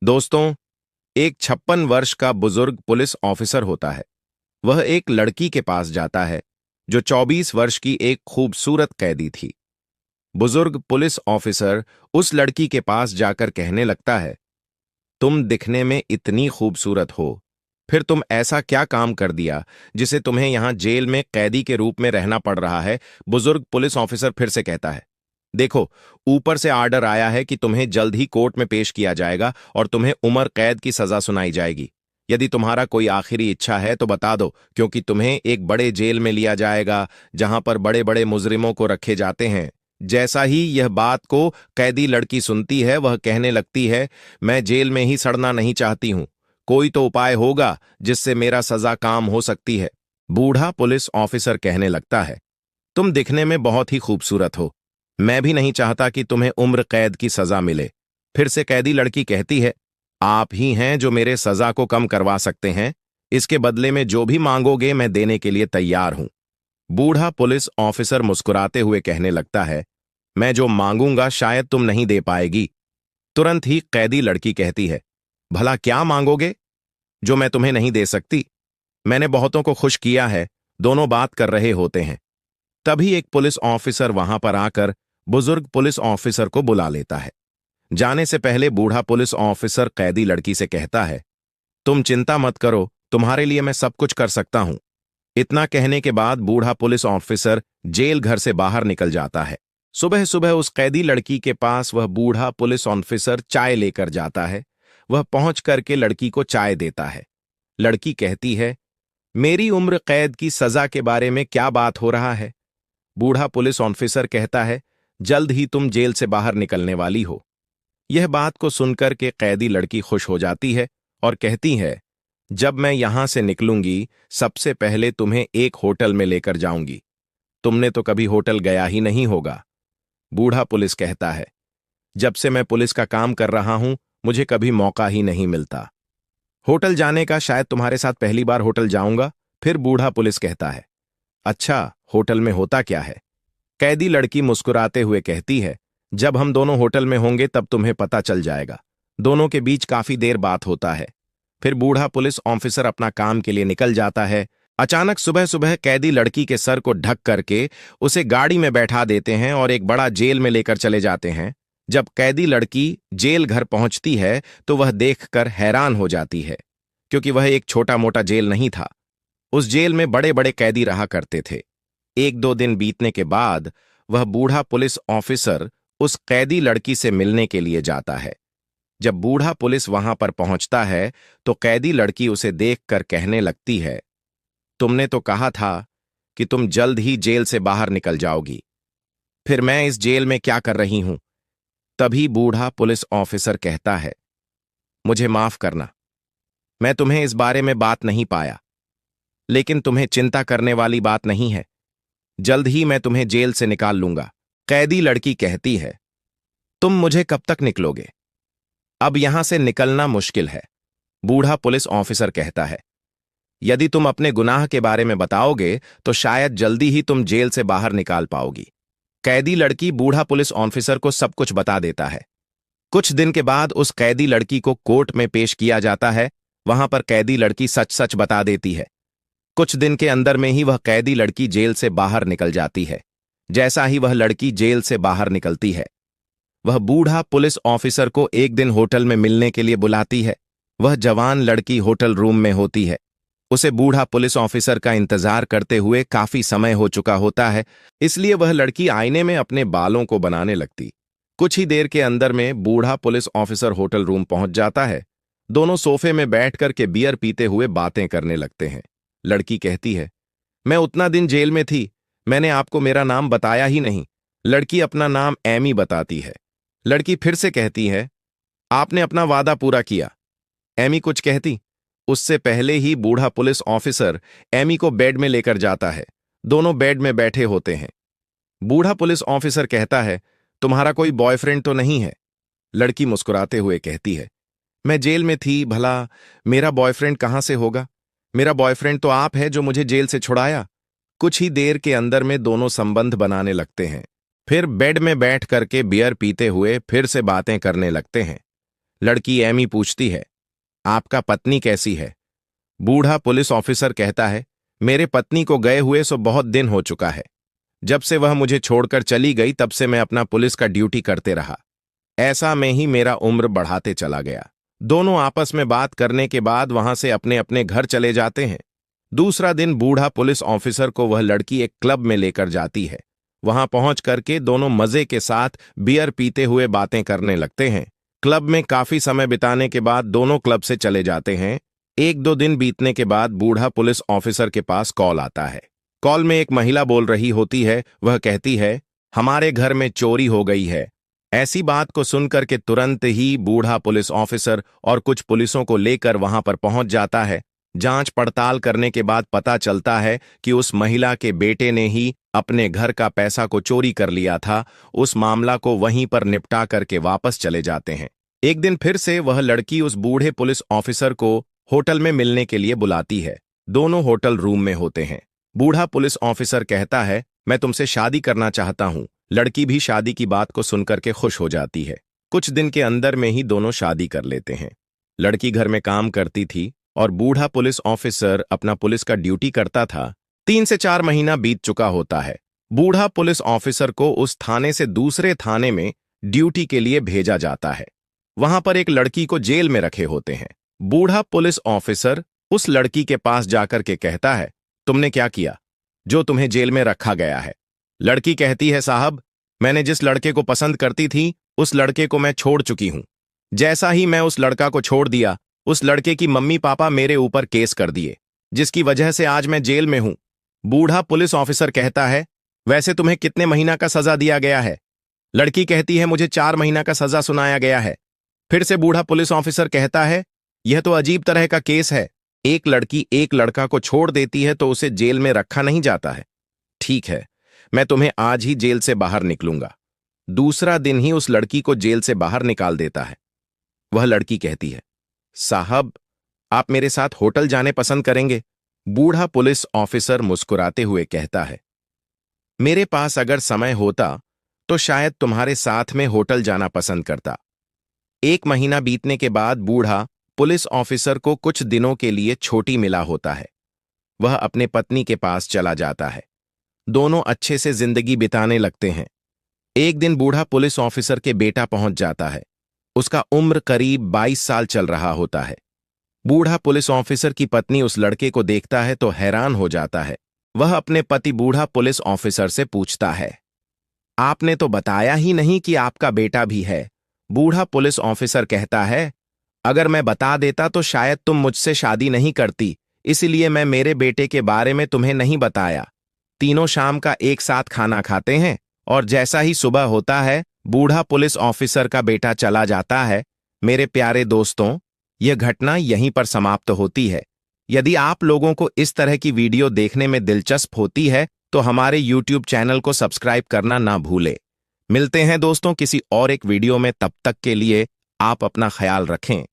दोस्तों, एक 56 वर्ष का बुजुर्ग पुलिस ऑफिसर होता है। वह एक लड़की के पास जाता है जो 24 वर्ष की एक खूबसूरत कैदी थी। बुजुर्ग पुलिस ऑफिसर उस लड़की के पास जाकर कहने लगता है, तुम दिखने में इतनी खूबसूरत हो, फिर तुम ऐसा क्या काम कर दिया जिसे तुम्हें यहां जेल में कैदी के रूप में रहना पड़ रहा है। बुजुर्ग पुलिस ऑफिसर फिर से कहता है, देखो, ऊपर से आर्डर आया है कि तुम्हें जल्द ही कोर्ट में पेश किया जाएगा और तुम्हें उम्र कैद की सजा सुनाई जाएगी। यदि तुम्हारा कोई आखिरी इच्छा है तो बता दो, क्योंकि तुम्हें एक बड़े जेल में लिया जाएगा जहां पर बड़े बड़े मुजरिमों को रखे जाते हैं। जैसा ही यह बात को कैदी लड़की सुनती है, वह कहने लगती है, मैं जेल में ही सड़ना नहीं चाहती हूं। कोई तो उपाय होगा जिससे मेरा सजा काम हो सकती है। बूढ़ा पुलिस ऑफिसर कहने लगता है, तुम दिखने में बहुत ही खूबसूरत हो। मैं भी नहीं चाहता कि तुम्हें उम्र कैद की सजा मिले। फिर से कैदी लड़की कहती है, आप ही हैं जो मेरे सजा को कम करवा सकते हैं। इसके बदले में जो भी मांगोगे मैं देने के लिए तैयार हूं। बूढ़ा पुलिस ऑफिसर मुस्कुराते हुए कहने लगता है, मैं जो मांगूंगा शायद तुम नहीं दे पाएगी। तुरंत ही कैदी लड़की कहती है, भला क्या मांगोगे जो मैं तुम्हें नहीं दे सकती? मैंने बहुतों को खुश किया है। दोनों बात कर रहे होते हैं। तभी एक पुलिस ऑफिसर वहां पर आकर बुजुर्ग पुलिस ऑफिसर को बुला लेता है। जाने से पहले बूढ़ा पुलिस ऑफिसर कैदी लड़की से कहता है, तुम चिंता मत करो, तुम्हारे लिए मैं सब कुछ कर सकता हूं। इतना कहने के बाद बूढ़ा पुलिस ऑफिसर जेल घर से बाहर निकल जाता है। सुबह सुबह उस कैदी लड़की के पास वह बूढ़ा पुलिस ऑफिसर चाय लेकर जाता है। वह पहुंच करके लड़की को चाय देता है। लड़की कहती है, मेरी उम्र कैद की सजा के बारे में क्या बात हो रहा है? बूढ़ा पुलिस ऑफिसर कहता है, जल्द ही तुम जेल से बाहर निकलने वाली हो। यह बात को सुनकर के कैदी लड़की खुश हो जाती है और कहती है, जब मैं यहां से निकलूंगी सबसे पहले तुम्हें एक होटल में लेकर जाऊंगी। तुमने तो कभी होटल गया ही नहीं होगा। बूढ़ा पुलिस कहता है, जब से मैं पुलिस का काम कर रहा हूं मुझे कभी मौका ही नहीं मिलता। होटल जाने का शायद तुम्हारे साथ पहली बार होटल जाऊंगा। फिर बूढ़ा पुलिस कहता है, अच्छा, होटल में होता क्या है? कैदी लड़की मुस्कुराते हुए कहती है, जब हम दोनों होटल में होंगे तब तुम्हें पता चल जाएगा। दोनों के बीच काफी देर बात होता है। फिर बूढ़ा पुलिस ऑफिसर अपना काम के लिए निकल जाता है। अचानक सुबह सुबह कैदी लड़की के सर को ढक करके उसे गाड़ी में बैठा देते हैं और एक बड़ा जेल में लेकर चले जाते हैं। जब कैदी लड़की जेल घर पहुंचती है तो वह देखकर हैरान हो जाती है, क्योंकि वह एक छोटा मोटा जेल नहीं था। उस जेल में बड़े बड़े कैदी रहा करते थे। एक दो दिन बीतने के बाद वह बूढ़ा पुलिस ऑफिसर उस कैदी लड़की से मिलने के लिए जाता है। जब बूढ़ा पुलिस वहां पर पहुंचता है तो कैदी लड़की उसे देखकर कहने लगती है, तुमने तो कहा था कि तुम जल्द ही जेल से बाहर निकल जाओगी, फिर मैं इस जेल में क्या कर रही हूं? तभी बूढ़ा पुलिस ऑफिसर कहता है, मुझे माफ करना, मैं तुम्हें इस बारे में बात नहीं पाया। लेकिन तुम्हें चिंता करने वाली बात नहीं है, जल्द ही मैं तुम्हें जेल से निकाल लूंगा। कैदी लड़की कहती है, तुम मुझे कब तक निकलोगे? अब यहां से निकलना मुश्किल है। बूढ़ा पुलिस ऑफिसर कहता है, यदि तुम अपने गुनाह के बारे में बताओगे तो शायद जल्दी ही तुम जेल से बाहर निकाल पाओगी। कैदी लड़की बूढ़ा पुलिस ऑफिसर को सब कुछ बता देता है। कुछ दिन के बाद उस कैदी लड़की को कोर्ट में पेश किया जाता है। वहां पर कैदी लड़की सच सच बता देती है। कुछ दिन के अंदर में ही वह कैदी लड़की जेल से बाहर निकल जाती है। जैसा ही वह लड़की जेल से बाहर निकलती है, वह बूढ़ा पुलिस ऑफिसर को एक दिन होटल में मिलने के लिए बुलाती है। वह जवान लड़की होटल रूम में होती है। उसे बूढ़ा पुलिस ऑफिसर का इंतजार करते हुए काफी समय हो चुका होता है, इसलिए वह लड़की आईने में अपने बालों को बनाने लगती। कुछ ही देर के अंदर में बूढ़ा पुलिस ऑफिसर होटल रूम पहुंच जाता है। दोनों सोफे में बैठ कर के बियर पीते हुए बातें करने लगते हैं। लड़की कहती है, मैं उतना दिन जेल में थी, मैंने आपको मेरा नाम बताया ही नहीं। लड़की अपना नाम एमी बताती है। लड़की फिर से कहती है, आपने अपना वादा पूरा किया। एमी कुछ कहती, उससे पहले ही बूढ़ा पुलिस ऑफिसर एमी को बेड में लेकर जाता है। दोनों बेड में बैठे होते हैं। बूढ़ा पुलिस ऑफिसर कहता है, तुम्हारा कोई बॉयफ्रेंड तो नहीं है? लड़की मुस्कुराते हुए कहती है, मैं जेल में थी, भला मेरा बॉयफ्रेंड कहां से होगा? मेरा बॉयफ्रेंड तो आप है जो मुझे जेल से छुड़ाया। कुछ ही देर के अंदर में दोनों संबंध बनाने लगते हैं। फिर बेड में बैठ करके बियर पीते हुए फिर से बातें करने लगते हैं। लड़की एमी पूछती है, आपका पत्नी कैसी है? बूढ़ा पुलिस ऑफिसर कहता है, मेरे पत्नी को गए हुए सो बहुत दिन हो चुका है। जब से वह मुझे छोड़कर चली गई तब से मैं अपना पुलिस का ड्यूटी करते रहा। ऐसा में ही मेरा उम्र बढ़ाते चला गया। दोनों आपस में बात करने के बाद वहां से अपने अपने घर चले जाते हैं। दूसरा दिन बूढ़ा पुलिस ऑफिसर को वह लड़की एक क्लब में लेकर जाती है। वहां पहुंच करके दोनों मजे के साथ बियर पीते हुए बातें करने लगते हैं। क्लब में काफी समय बिताने के बाद दोनों क्लब से चले जाते हैं। एक दो दिन बीतने के बाद बूढ़ा पुलिस ऑफिसर के पास कॉल आता है। कॉल में एक महिला बोल रही होती है। वह कहती है, हमारे घर में चोरी हो गई है। ऐसी बात को सुनकर के तुरंत ही बूढ़ा पुलिस ऑफिसर और कुछ पुलिसों को लेकर वहां पर पहुंच जाता है। जांच पड़ताल करने के बाद पता चलता है कि उस महिला के बेटे ने ही अपने घर का पैसा को चोरी कर लिया था। उस मामला को वहीं पर निपटा करके वापस चले जाते हैं। एक दिन फिर से वह लड़की उस बूढ़े पुलिस ऑफिसर को होटल में मिलने के लिए बुलाती है। दोनों होटल रूम में होते हैं। बूढ़ा पुलिस ऑफिसर कहता है, मैं तुमसे शादी करना चाहता हूं। लड़की भी शादी की बात को सुनकर के खुश हो जाती है। कुछ दिन के अंदर में ही दोनों शादी कर लेते हैं। लड़की घर में काम करती थी और बूढ़ा पुलिस ऑफिसर अपना पुलिस का ड्यूटी करता था। 3 से 4 महीना बीत चुका होता है। बूढ़ा पुलिस ऑफिसर को उस थाने से दूसरे थाने में ड्यूटी के लिए भेजा जाता है। वहां पर एक लड़की को जेल में रखे होते हैं। बूढ़ा पुलिस ऑफिसर उस लड़की के पास जाकर के कहता है, तुमने क्या किया जो तुम्हें जेल में रखा गया है? लड़की कहती है, साहब, मैंने जिस लड़के को पसंद करती थी उस लड़के को मैं छोड़ चुकी हूं। जैसा ही मैं उस लड़का को छोड़ दिया, उस लड़के की मम्मी पापा मेरे ऊपर केस कर दिए, जिसकी वजह से आज मैं जेल में हूं। बूढ़ा पुलिस ऑफिसर कहता है, वैसे तुम्हें कितने महीना का सजा दिया गया है? लड़की कहती है, मुझे 4 महीना का सजा सुनाया गया है। फिर से बूढ़ा पुलिस ऑफिसर कहता है, यह तो अजीब तरह का केस है। एक लड़की एक लड़का को छोड़ देती है तो उसे जेल में रखा नहीं जाता है। ठीक है, मैं तुम्हें आज ही जेल से बाहर निकलूंगा। दूसरा दिन ही उस लड़की को जेल से बाहर निकाल देता है। वह लड़की कहती है, साहब, आप मेरे साथ होटल जाने पसंद करेंगे? बूढ़ा पुलिस ऑफिसर मुस्कुराते हुए कहता है, मेरे पास अगर समय होता तो शायद तुम्हारे साथ में होटल जाना पसंद करता। 1 महीना बीतने के बाद बूढ़ा पुलिस ऑफिसर को कुछ दिनों के लिए छुट्टी मिला होता है। वह अपने पत्नी के पास चला जाता है। दोनों अच्छे से जिंदगी बिताने लगते हैं। एक दिन बूढ़ा पुलिस ऑफिसर के बेटा पहुंच जाता है। उसका उम्र करीब 22 साल चल रहा होता है। बूढ़ा पुलिस ऑफिसर की पत्नी उस लड़के को देखता है तो हैरान हो जाता है। वह अपने पति बूढ़ा पुलिस ऑफिसर से पूछता है, आपने तो बताया ही नहीं कि आपका बेटा भी है। बूढ़ा पुलिस ऑफिसर कहता है, अगर मैं बता देता तो शायद तुम मुझसे शादी नहीं करती, इसलिए मैं मेरे बेटे के बारे में तुम्हें नहीं बताया। तीनों शाम का एक साथ खाना खाते हैं और जैसा ही सुबह होता है बूढ़ा पुलिस ऑफिसर का बेटा चला जाता है। मेरे प्यारे दोस्तों, यह घटना यहीं पर समाप्त होती है। यदि आप लोगों को इस तरह की वीडियो देखने में दिलचस्प होती है तो हमारे YouTube चैनल को सब्सक्राइब करना ना भूलें। मिलते हैं दोस्तों किसी और एक वीडियो में, तब तक के लिए आप अपना ख्याल रखें।